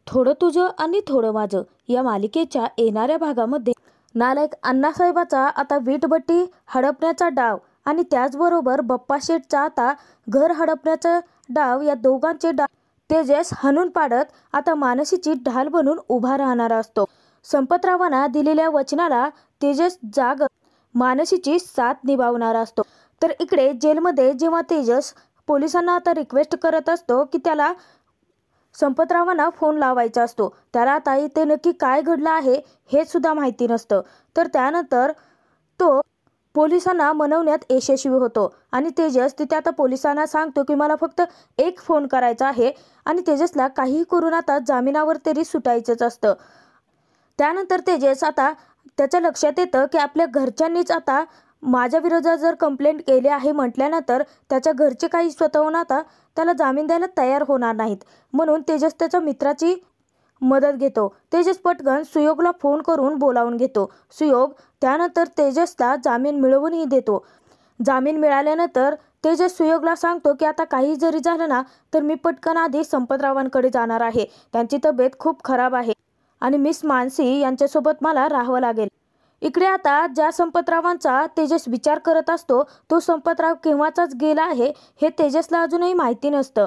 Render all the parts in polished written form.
थोडं तुझं आणि थोडं माझं या मालिकेच्या येणाऱ्या भागामध्ये नालायक अण्णासाहेबाचा आता वीटभट्टी हडपण्याचा डाव आणि त्याचबरोबर बप्पा शेठचा आता घर हडपण्याचा डाव, या दोघांचे डाव तेजस हाणून पाडत आता मानसीची ढाल बनून उभा राहणार असतो. संपतरावांना दिलेल्या वचनाला तेजस जाग मानसीची साथ निभावणार असतो. तर इकडे जेलमध्ये जेव्हा तेजस पोलिसांना आता रिक्वेस्ट करत असतो की त्याला संपतरावांना फोन लावायचा असतो, त्याला आता इथे नक्की काय घडलं आहे हे सुद्धा माहिती नसतं. तर त्यानंतर तो पोलिसांना मनवण्यात यशस्वी होतो आणि तेजस तिथे आता पोलिसांना सांगतो की मला फक्त एक फोन करायचा आहे आणि तेजसला काहीही करून आता जामिनावर तरी सुटायचंच असतं. त्यानंतर तेजस आता त्याच्या लक्षात येतं की आपल्या घरच्यांनीच आता माझ्या विरोधात जर कंप्लेंट केली आहे म्हटल्यानंतर त्याच्या घरचे काही स्वतःहून आता त्याला जामीन द्यायला तयार होणार नाहीत. म्हणून तेजस त्याच्या मित्राची मदत घेतो. तेजस पटकन सुयोगला फोन करून बोलावून घेतो. सुयोग त्यानंतर तेजसला जामीन मिळवूनही देतो. जामीन मिळाल्यानंतर तेजस सुयोगला सांगतो की आता काही जरी झालं ना तर मी पटकन आधी संपतरावांकडे जाणार आहे. त्यांची तब्येत खूप खराब आहे आणि मिस मानसी यांच्यासोबत मला राहावं लागेल. इकडे आता ज्या संपतरावांचा तेजस विचार करत असतो तो संपतराव केव्हाचाच गेला आहे हे तेजसला अजूनही माहिती नसतं.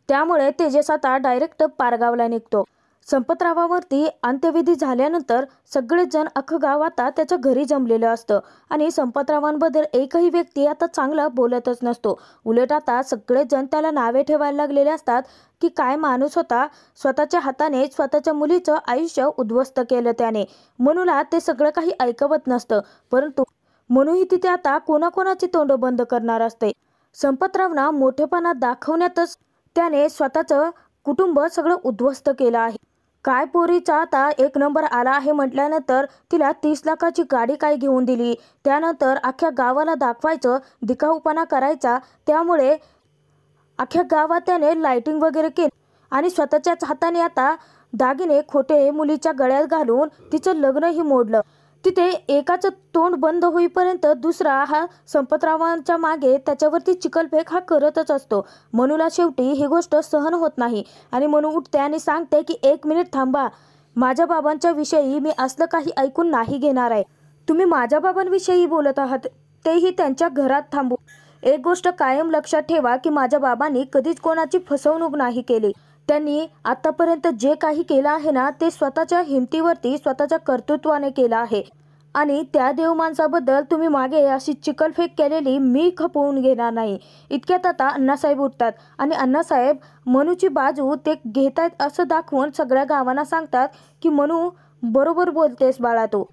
त्यामुळे तेजस आता डायरेक्ट पारगावला निघतो. संपतरावावरती अंत्यविधी झाल्यानंतर सगळेच जण अख्खं गाव आता त्याच्या घरी जमलेलं असतं आणि संपतरावांबद्दल एकही व्यक्ती आता चांगला बोलतच नसतो. उलट आता सगळेच जण त्याला नावे ठेवायला लागलेले असतात की काय माणूस होता, स्वतःच्या हाताने स्वतःच्या मुलीचं आयुष्य उद्ध्वस्त केलं त्याने. मनूला ते सगळं काही ऐकवत नसतं, परंतु मनूही तिथे आता कोणाकोणाची तोंड बंद करणार असते. संपतरावना मोठेपणा दाखवण्यातच त्याने स्वतःचं कुटुंब सगळं उद्ध्वस्त केलं आहे. काय पोरीचा आता एक नंबर आला आहे म्हटल्यानंतर तिला 30 लाखाची गाडी काय घेऊन दिली. त्यानंतर अख्ख्या गावाला दाखवायचं, दिखाऊपणा करायचा. त्यामुळे अख्ख्या गावात त्याने लाइटिंग वगैरे केली आणि स्वतःच्याच हाताने आता दागिने खोटे मुलीच्या गळ्यात घालून तिचं लग्नही मोडलं. तिथे एकाचं तोंड बंद होईपर्यंत दुसरा हा संपतरावांच्या मागे त्याच्यावरती चिखलफेक हा करतच असतो. मनूला शेवटी ही गोष्ट सहन होत नाही आणि मनू उठते आणि सांगते की 1 मिनिट थांबा, माझ्या बाबांच्या विषयी मी असलं काही ऐकून नाही घेणार आहे. तुम्ही माझ्या बाबांविषयी बोलत आहात, तेही त्यांच्या घरात थांबू. एक गोष्ट कायम लक्षात ठेवा की माझ्या बाबांनी कधीच कोणाची फसवणूक नाही केली. त्यांनी आतापर्यंत जे काही केलं आहे ना ते स्वतःच्या हिमतीवरती स्वतःच्या कर्तृत्वाने केलं आहे आणि त्या देव माणसाबद्दल तुम्ही मागे अशी चिखलफेक केलेली मी खपवून घेणार नाही. इतक्यात आता अण्णासाहेब उठतात आणि अण्णासाहेब मनूची बाजू ते घेत आहेत असं दाखवून सगळ्या गावांना सांगतात की मनू बरोबर बोलतेस बाळा, तू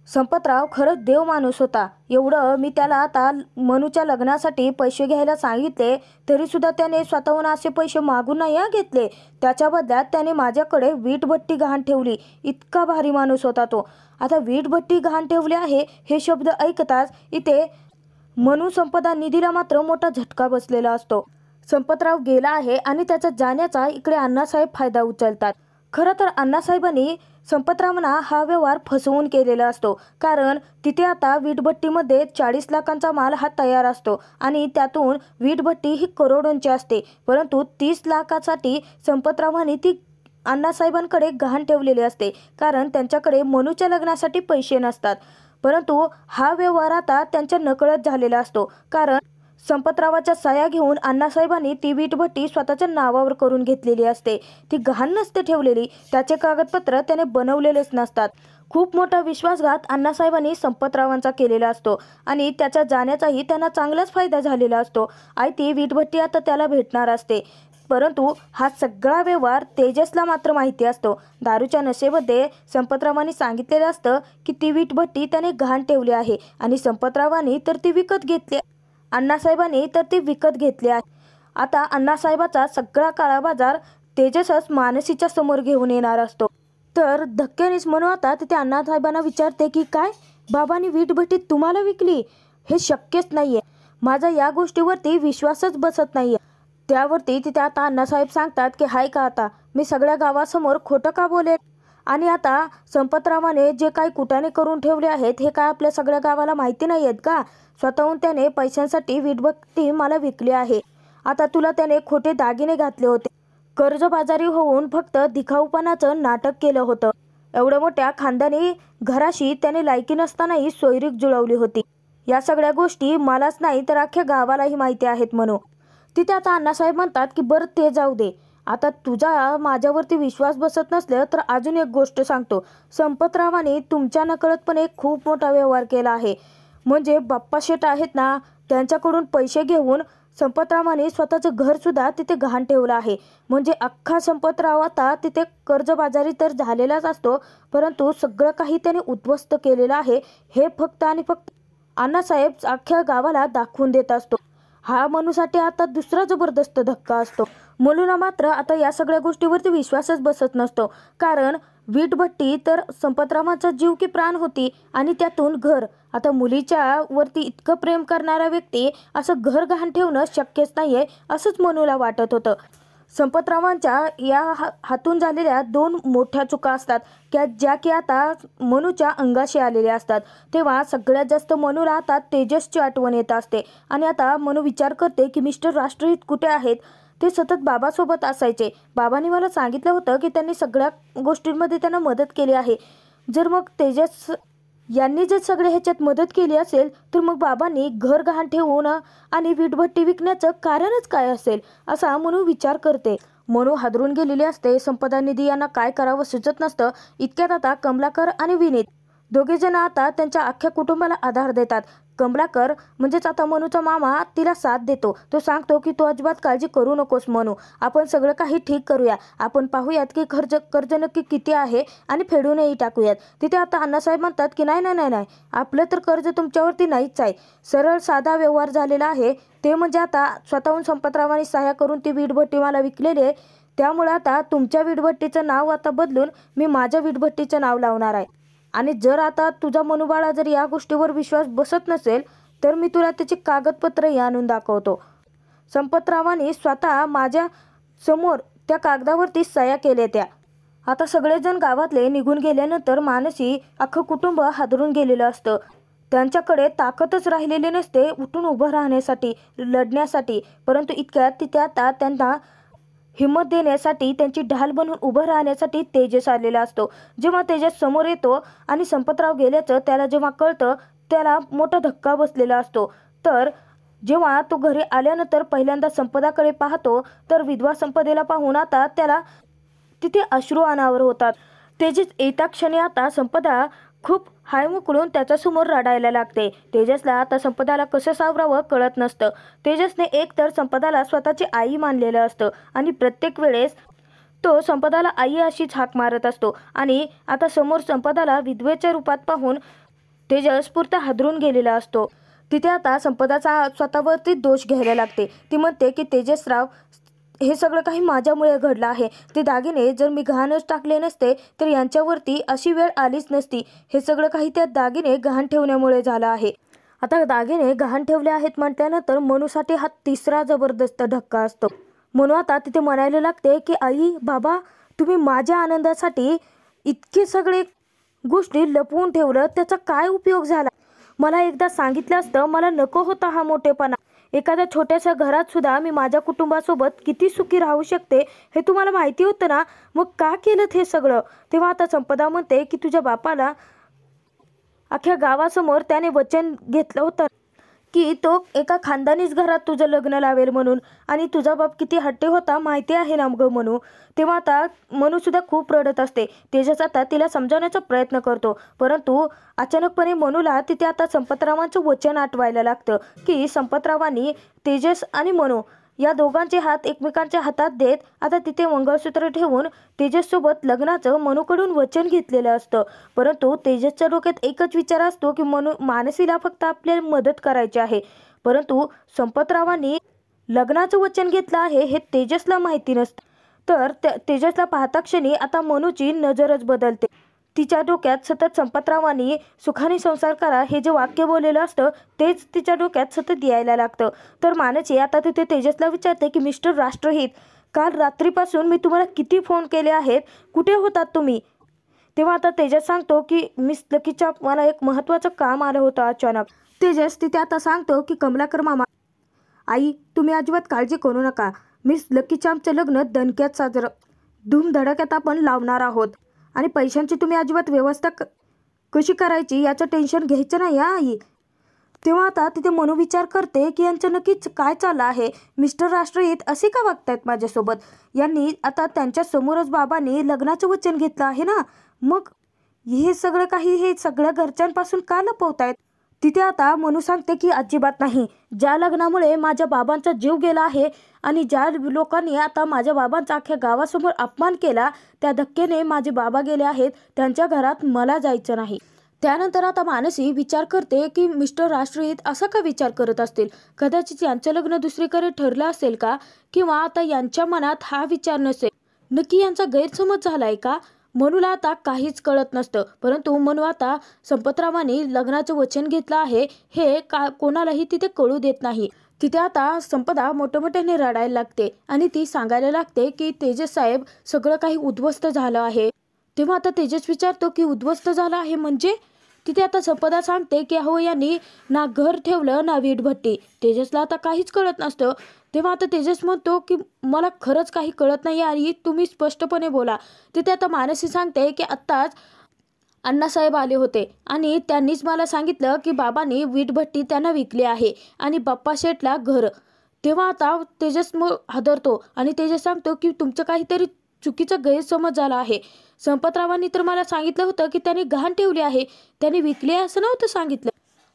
संपतराव खरंच देव माणूस होता. एवढं मी त्याला आता मनूच्या लग्नासाठी पैसे घ्यायला सांगितले तरी सुद्धा त्याने स्वतःहून असे पैसे मागून नाही घेतले. त्याच्या बदल्यात त्याने माझ्याकडे वीटभट्टी गहाण ठेवली. इतका भारी माणूस होता तो. आता वीटभट्टी गहाण ठेवली आहे हे शब्द ऐकताच इथे मनू संपदा निधीला मात्र मोठा झटका बसलेला असतो. संपतराव गेला आहे आणि त्याचा जाण्याचा इकडे अण्णासाहेब फायदा उचलतात. खरं तर अण्णासाहेबांनी संपतरावांना हा व्यवहार फसवून केलेला असतो, कारण तिथे आता वीटभट्टीमध्ये 40 लाखांचा माल हा तयार असतो आणि त्यातून वीटभट्टी ही करोडोंची असते. परंतु 30 लाखासाठी संपतरावांनी ती अण्णासाहेबांकडे गहाण ठेवलेली असते, कारण त्यांच्याकडे मनूच्या लग्नासाठी पैसे नसतात. परंतु हा व्यवहार आता त्यांच्या नकळत झालेला असतो, कारण संपतरावाच्या सह्या घेऊन अण्णासाहेबांनी ती वीटभट्टी स्वतःच्या नावावर करून घेतलेली असते. ती गहाण नसते ठेवलेली, त्याचे कागदपत्र त्याने बनवलेलेच नसतात. खूप मोठा विश्वासघात अण्णासाहेबांनी संपतरावांचा केलेला असतो आणि त्याच्या जाण्याचाही त्यांना चांगलाच फायदा झालेला असतो. आणि ती वीटभट्टी आता त्याला भेटणार असते. परंतु हा सगळा व्यवहार तेजसला मात्र माहिती असतो. दारूच्या नशेमध्ये संपतरावांनी सांगितलेलं असतं की ती वीटभट्टी त्याने गहाण ठेवली आहे आणि संपतरावांनी तर ती विकत घेतली, अण्णासाहेबांनी तर ती विकत घेतली आहे. आता अण्णासाहेबाचा सगळा काळा बाजार तेजसच मानसीच्या समोर घेऊन येणार असतो. तर धक्क्यानेच म्हणून आता तिथे अण्णासाहेबांना विचारते की काय बाबांनी वीटभट्टी तुम्हाला विकली? हे शक्यच नाहीये, माझा या गोष्टीवरती विश्वासच बसत नाहीये. त्यावरती तिथे आता अण्णासाहेब सांगतात की हाय का आता मी सगळ्या गावासमोर खोटं का बोलेल? आणि आता संपतरावाने जे काही कुटाणे करून ठेवले आहेत हे काय आपल्या सगळ्या गावाला माहिती नाही आहेत का? स्वतःहून त्याने पैशांसाठी वीटभट्टी मला विकली आहे. आता तुला त्याने खोटे दागिने घातले होते, कर्जबाजारी होऊन फक्त दिखाऊपणाचं नाटक केलं होतं. एवढ्या मोठ्या खानदानी घराशी त्याने लायकी नसतानाही सोयरीक जुळवली होती. या सगळ्या गोष्टी मलाच नाही तर अख्ख्या गावालाही माहिती आहेत म्हणून. तिथे आता अण्णासाहेब म्हणतात की बरं ते जाऊ दे, आता तुझा माझ्यावरती विश्वास बसत नसले तर अजून एक गोष्ट सांगतो. संपतरावांनी तुमच्या नकळतपणे एक खूप मोठा व्यवहार केला आहे. म्हणजे बाप्पा शेठ आहेत ना, त्यांच्याकडून पैसे घेऊन संपतरावांनी स्वतःचं घरसुद्धा तिथे गहाण ठेवलं आहे. म्हणजे अख्खा संपतराव आता तिथे कर्जबाजारी तर झालेलाच असतो, परंतु सगळं काही त्याने उद्ध्वस्त केलेलं आहे हे फक्त आणि फक्त अण्णासाहेब अख्ख्या गावाला दाखवून देत असतो. हा मनूसाठी आता दुसरा जबरदस्त धक्का असतो. मुलूला मात्र आता या सगळ्या गोष्टीवरती विश्वासच बसत नसतो. कारण वीटभट्टी तर संपतरावांचा जीव की प्राण होती आणि त्यातून घर. आता मुलीच्या वरती इतकं प्रेम करणारा व्यक्ती असं घर गहाण ठेवणं शक्यच नाहीये असंच मनूला वाटत होतं. संपतरावांच्या या हातून झालेल्या 2 मोठ्या चुका असतात ज्या की आता मनूच्या अंगाशी आलेल्या असतात. तेव्हा सगळ्यात जास्त मनूला आता तेजसची आठवण येत असते. आणि आता मनू विचार करते की मिस्टर राष्ट्रहित कुठे आहेत. ते सतत बाबासोबत असायचे. बाबांनी मला सांगितलं होतं की त्यांनी सगळ्या गोष्टींमध्ये त्यांना मदत केली आहे. जर मग तेजस यांनी जर सगळे ह्याच्यात मदत केली असेल तर मग बाबांनी घर गहाण ठेवून आणि वीटभट्टी विकण्याचं कारणच काय असेल असा मनू विचार करते. मनू हादरून गेलेली असते. संपदा निधी यांना काय करावं सुचत नसतं. इतक्यात आता कमलाकर आणि विनीत दोघेजण आता त्यांच्या अख्ख्या कुटुंबाला आधार देतात. कमलाकर म्हणजेच आता मनूचा मामा तिला साथ देतो. तो सांगतो की तू अजिबात काळजी करू नकोस मनू, आपण सगळं काही ठीक करूया. आपण पाहूयात की कर्ज नक्की किती आहे आणि फेडूनही टाकूयात. तिथे आता अण्णासाहेब म्हणतात की नाही नाही नाही नाही, आपलं तर कर्ज तुमच्यावरती नाहीच आहे. सरळ साधा व्यवहार झालेला आहे. ते म्हणजे आता स्वतःहून संपतरावांनी सहाय्य करून ती वीटभट्टी मला विकलेली आहे. त्यामुळे आता तुमच्या वीटभट्टीचं नाव आता बदलून मी माझ्या वीटभट्टीचं नाव लावणार आहे. आणि जर आता तुझा मनूबाळा जर या गोष्टीवर विश्वास बसत नसेल तर मी तुला त्याची कागदपत्रही आणून दाखवतो. संपतरावांनी स्वतः माझ्या समोर त्या कागदावरती सह्या केल्या त्या. आता सगळेजण गावातले निघून गेल्यानंतर मानसी अख्खं कुटुंब हादरून गेलेलं असतं. त्यांच्याकडे ताकदच राहिलेली नसते उठून उभं राहण्यासाठी, लढण्यासाठी. परंतु इतक्यात तिथे आता त्यांना हिंमत देण्यासाठी, त्यांची ढाल बनून उभं राहण्यासाठी तेजस आलेला असतो. जेव्हा तेजस समोर येतो आणि संपतराव गेल्याचं त्याला जेव्हा कळतं त्याला मोठा धक्का बसलेला असतो. तर जेव्हा तो घरी आल्यानंतर पहिल्यांदा संपदाकडे पाहतो तर विधवा संपदेला पाहून आता त्याला तिथे अश्रू अनावर होतात. तेजस येता क्षणी आता संपदा खूप हायमुकडून त्याच्यासमोर रडायला लागते. तेजसला आता संपदाला कसं सावरावं कळत नसतं. तेजसने एकतर संपदाला स्वतःची आई मानलेलं असतं आणि प्रत्येक वेळेस तो संपदाला आई अशीच हाक मारत असतो. आणि आता समोर संपदाला विधवेच्या रूपात पाहून तेजस पुरता हादरून गेलेला असतो. तिथे आता संपदाचा स्वतःवरती दोष घ्यायला लागते. ती म्हणते की तेजसराव, हे सगळं काही माझ्यामुळे घडलं आहे. ते दागिने जर मी गहाणच टाकले नसते तर यांच्यावरती अशी वेळ आलीच नसती. हे सगळं काही त्या दागिने गहाण ठेवण्यामुळे झालं आहे. आता दागिने गहाण ठेवले आहेत म्हटल्यानंतर मनूसाठी हा तिसरा जबरदस्त धक्का असतो. मनू आता तिथे म्हणायला लागते की आई बाबा, तुम्ही माझ्या आनंदासाठी इतके सगळे गोष्टी लपवून ठेवलं, त्याचा काय उपयोग झाला? मला एकदा सांगितलं असतं, मला नको होता हा मोठेपणा. एखाद्या छोट्याशा घरात सुद्धा मी माझ्या कुटुंबासोबत किती सुखी राहू शकते हे तुम्हाला माहिती होतं ना, मग का केलं हे सगळं? तेव्हा आता संपदा म्हणते की तुझ्या बापाला अख्ख्या गावासमोर त्याने वचन घेतलं होतं की तो एका खानदानीच घरात तुझं लग्न लावेल म्हणून, आणि तुझा बाप किती हट्टी होता माहिती आहे ना मग मनू. तेव्हा आता मनू सुद्धा खूप रडत असते. तेजस आता तिला समजावण्याचा प्रयत्न करतो, परंतु अचानकपणे मनूला तिथे आता संपतरावांचं वचन आठवायला लागतं की संपतरावांनी तेजस आणि मनू या दोघांचे हात एकमेकांच्या हातात देत आता तिथे मंगळसूत्र ठेवून तेजससोबत लग्नाचं मनूकडून वचन घेतलेलं असतं. परंतु तेजसच्या डोक्यात एकच विचार असतो की मानसीला फक्त आपल्याला मदत करायची आहे. परंतु संपतरावांनी लग्नाचं वचन घेतलं आहे हे तेजसला माहिती नसतं. तर तेजसला पाहता क्षणी आता मनूची नजरच बदलते. तिच्या डोक्यात सतत संपतरावांनी सुखाने संसार करा हे जे वाक्य बोललेलं असतं तेच तिच्या डोक्यात सतत यायला लागतं. तर मानसी आता तिथे तेजसला विचारते की मिस्टर राष्ट्रहित, काल रात्रीपासून मी तुम्हाला किती फोन केले आहेत, कुठे होतात तुम्ही? तेव्हा आता तेजस सांगतो की मिस लकीच्या मला एक महत्त्वाचं काम आलं होतं अचानक. तेजस तिथे आता सांगतो की कमलाकर मामा, आई तुम्ही अजिबात काळजी करू नका, मिस लकी चार्मचं लग्न दणक्यात साजरं धूमधडाक्यात आपण लावणार आहोत आणि पैशांची तुम्ही अजिबात व्यवस्था कशी करायची याचं टेन्शन घ्यायचं नाही हा आई. तेव्हा आता तिथे मनू विचार करते की यांचं नक्कीच काय चाललं आहे. मिस्टर राष्ट्रहित असे का वागतायत माझ्यासोबत. यांनी आता त्यांच्या समोरच बाबांनी लग्नाचं वचन घेतलं आहे ना, मग हे सगळं काही हे सगळं घरच्यांपासून का लपवतायत. तिथे आता मनू सांगते की अजिबात नाही. ज्या लग्नामुळे माझ्या बाबांचा जीव गेला आहे आणि ज्या लोकांनी आता माझ्या बाबांचा अख्ख्या गावासमोर अपमान केला, त्या धक्क्याने माझे बाबा गेले आहेत. त्यांच्या घरात मला जायचं नाही. त्यानंतर आता मानसी विचार करते की मिस्टर राष्ट्रहित असा का विचार करत असतील. कदाचित यांचं लग्न दुसरीकडे ठरलं असेल का, किंवा आता यांच्या मनात हा विचार नसेल. नक्की यांचा गैरसमज झालाय का. मनूला आता काहीच कळत नसतं. परंतु मनू आता संपतरावांनी लग्नाचं वचन घेतलं आहे हे कोणालाही तिथे कळू देत नाही. तिथे आता संपदा मोठमोठ्याने रडायला लागते आणि ती सांगायला लागते की तेजस साहेब सगळं काही उद्ध्वस्त झालं आहे. तेव्हा आता तेजस विचारतो की उद्ध्वस्त झालं आहे म्हणजे. तिथे आता संपदा सांगते की अहो यांनी ना घर ठेवलं ना वीटभट्टी. तेजसला आता काहीच कळत नसतं. तेव्हा आता तेजस म्हणतो की मला खरंच काही कळत नाही आणि तुम्ही स्पष्टपणे बोला. तिथे आता मानसी सांगते की आत्ताच अण्णासाहेब आले होते आणि त्यांनीच मला सांगितलं की बाबांनी वीटभट्टी त्यांना विकली आहे आणि बाप्पा शेठला घर. तेव्हा आता तेजस हादरतो आणि तेजस सांगतो की तुमचं काहीतरी चुकीचा गैरसमज झाला आहे. संपतरावांनी तर मला सांगितलं होतं की त्यांनी गहाण ठेवली आहे, त्यांनी विकली आहे असं नव्हतं सांगितलं.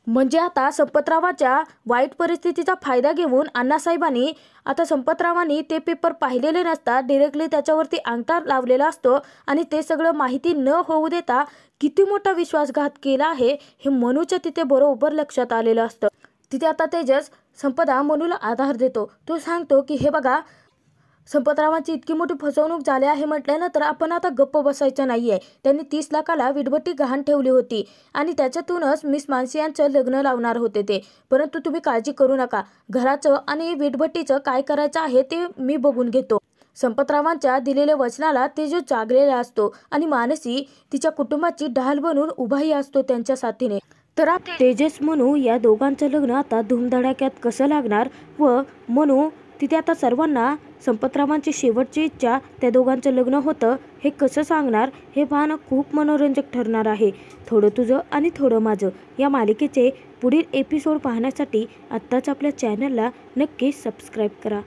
म्हणजे आता संपतरावाच्या वाईट परिस्थितीचा फायदा घेऊन अण्णासाहेबांनी आता संपतरावांनी ते पेपर पाहिलेले नसतात, डिरेक्टली त्याच्यावरती अंगठा लावलेला असतो आणि ते सगळं माहिती न होऊ देता किती मोठा विश्वासघात केला आहे हे मनूच्या तिथे बरोबर लक्षात आलेलं असतं. तिथे आता तेजस संपदा मनूला आधार देतो. तो सांगतो की हे बघा, संपतरावांची इतकी मोठी फसवणूक झाली आहे म्हटल्यानंतर आपण आता गप्प बसायचं नाही आहे. त्यांनी 30 लाखाला वीटभट्टी गहाण ठेवली होती आणि त्याच्यातूनच मिस मानसी यांचं लग्न लावणार होते ते. परंतु तुम्ही काळजी करू नका, घराचं आणि वीटभट्टीचं काय करायचं आहे ते मी बघून घेतो. संपतरावांच्या दिलेल्या वचनाला तेजस जागलेला असतो आणि मानसी तिच्या कुटुंबाची ढाल बनून उभाही असतो त्यांच्या साथीने. तर तेजस मनू या दोघांचं लग्न आता धूमधडाक्यात कसं लागणार व मनू तिथे आता सर्वांना संपतरावांची शेवटची इच्छा त्या दोघांचं लग्न होतं हे कसं सांगणार हे पाहणं खूप मनोरंजक ठरणार आहे. थोडं तुझं आणि थोडं माझं या मालिकेचे पुढील एपिसोड पाहण्यासाठी आत्ताच आपल्या चॅनलला नक्की सबस्क्राईब करा.